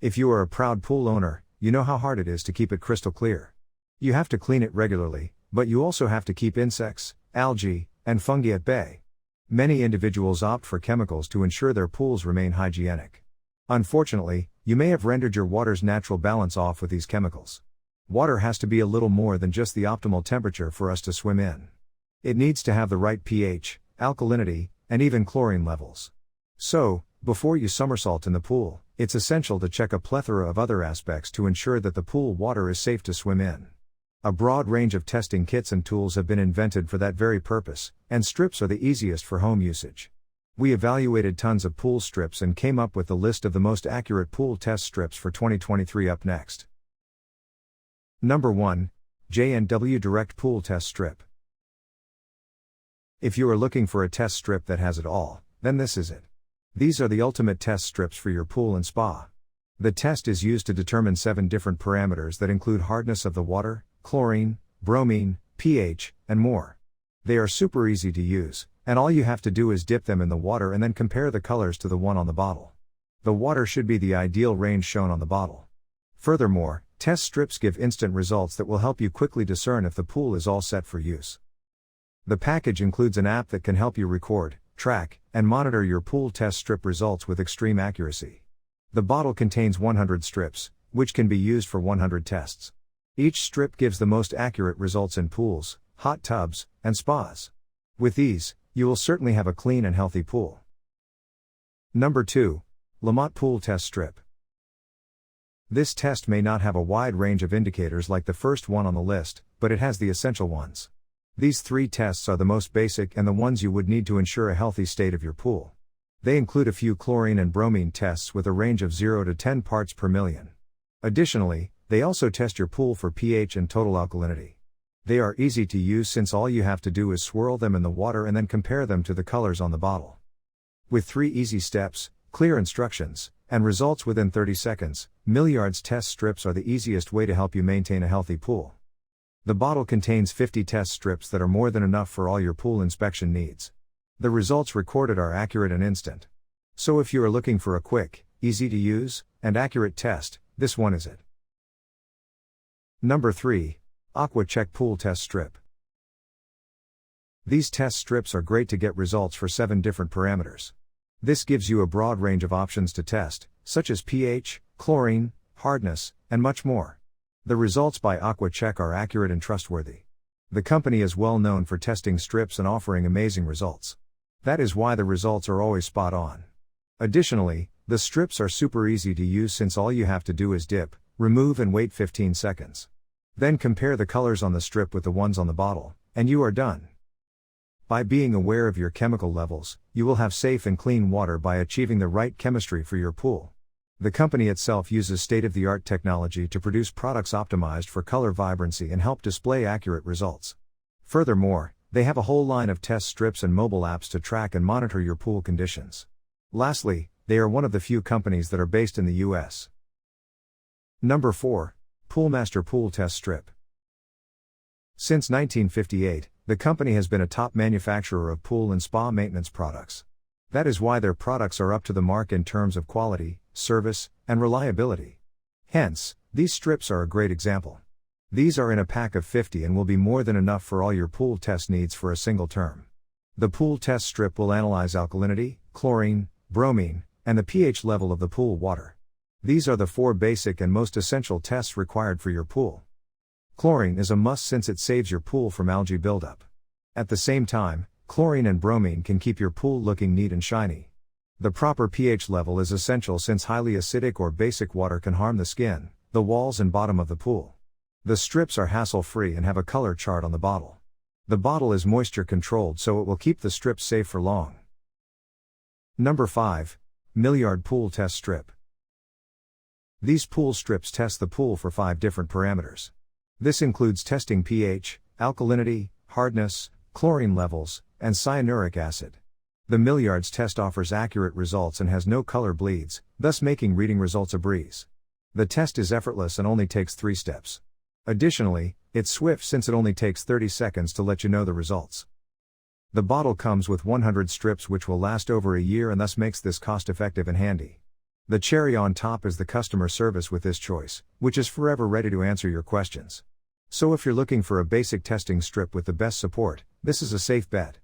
If you are a proud pool owner, you know how hard it is to keep it crystal clear. You have to clean it regularly, but you also have to keep insects, algae, and fungi at bay. Many individuals opt for chemicals to ensure their pools remain hygienic. Unfortunately, you may have rendered your water's natural balance off with these chemicals. Water has to be a little more than just the optimal temperature for us to swim in. It needs to have the right pH, alkalinity, and even chlorine levels. So, before you somersault in the pool, it's essential to check a plethora of other aspects to ensure that the pool water is safe to swim in. A broad range of testing kits and tools have been invented for that very purpose, and strips are the easiest for home usage. We evaluated tons of pool strips and came up with the list of the most accurate pool test strips for 2023 up next. Number 1. JNW Direct Pool Test Strip. If you are looking for a test strip that has it all, then this is it. These are the ultimate test strips for your pool and spa. The test is used to determine 7 different parameters that include hardness of the water, chlorine, bromine, pH, and more. They are super easy to use, and all you have to do is dip them in the water and then compare the colors to the one on the bottle. The water should be the ideal range shown on the bottle. Furthermore, test strips give instant results that will help you quickly discern if the pool is all set for use. The package includes an app that can help you record, track, and monitor your pool test strip results with extreme accuracy. The bottle contains 100 strips, which can be used for 100 tests. Each strip gives the most accurate results in pools, hot tubs, and spas. With these, you will certainly have a clean and healthy pool. Number 2. Lamont Pool Test Strip. This test may not have a wide range of indicators like the first one on the list, but it has the essential ones. These 3 tests are the most basic and the ones you would need to ensure a healthy state of your pool. They include a few chlorine and bromine tests with a range of 0 to 10 parts per million. Additionally, they also test your pool for pH and total alkalinity. They are easy to use since all you have to do is swirl them in the water and then compare them to the colors on the bottle. With 3 easy steps, clear instructions, and results within 30 seconds, Milliard's test strips are the easiest way to help you maintain a healthy pool. The bottle contains 50 test strips that are more than enough for all your pool inspection needs. The results recorded are accurate and instant. So if you are looking for a quick, easy to use, and accurate test, this one is it. Number 3. AquaChek Pool Test Strip. These test strips are great to get results for 7 different parameters. This gives you a broad range of options to test, such as pH, chlorine, hardness, and much more. The results by AquaChek are accurate and trustworthy. The company is well known for testing strips and offering amazing results. That is why the results are always spot on. Additionally, the strips are super easy to use since all you have to do is dip, remove and wait 15 seconds. Then compare the colors on the strip with the ones on the bottle, and you are done. By being aware of your chemical levels, you will have safe and clean water by achieving the right chemistry for your pool. The company itself uses state-of-the-art technology to produce products optimized for color vibrancy and help display accurate results. Furthermore, they have a whole line of test strips and mobile apps to track and monitor your pool conditions. Lastly, they are one of the few companies that are based in the US. Number 4. Poolmaster Pool Test Strip. Since 1958, the company has been a top manufacturer of pool and spa maintenance products. That is why their products are up to the mark in terms of quality, service, and reliability. Hence, these strips are a great example. These are in a pack of 50 and will be more than enough for all your pool test needs for a single term. The pool test strip will analyze alkalinity, chlorine, bromine, and the pH level of the pool water. These are the 4 basic and most essential tests required for your pool. Chlorine is a must since it saves your pool from algae buildup. At the same time, chlorine and bromine can keep your pool looking neat and shiny. The proper pH level is essential since highly acidic or basic water can harm the skin, the walls and bottom of the pool. The strips are hassle-free and have a color chart on the bottle. The bottle is moisture controlled so it will keep the strips safe for long. Number 5. Milliard Pool Test Strip. These pool strips test the pool for 5 different parameters. This includes testing pH, alkalinity, hardness, chlorine levels, and cyanuric acid. The Milliard's test offers accurate results and has no color bleeds, thus making reading results a breeze. The test is effortless and only takes 3 steps. Additionally, it's swift since it only takes 30 seconds to let you know the results. The bottle comes with 100 strips which will last over a year and thus makes this cost-effective and handy. The cherry on top is the customer service with this choice, which is forever ready to answer your questions. So if you're looking for a basic testing strip with the best support, this is a safe bet.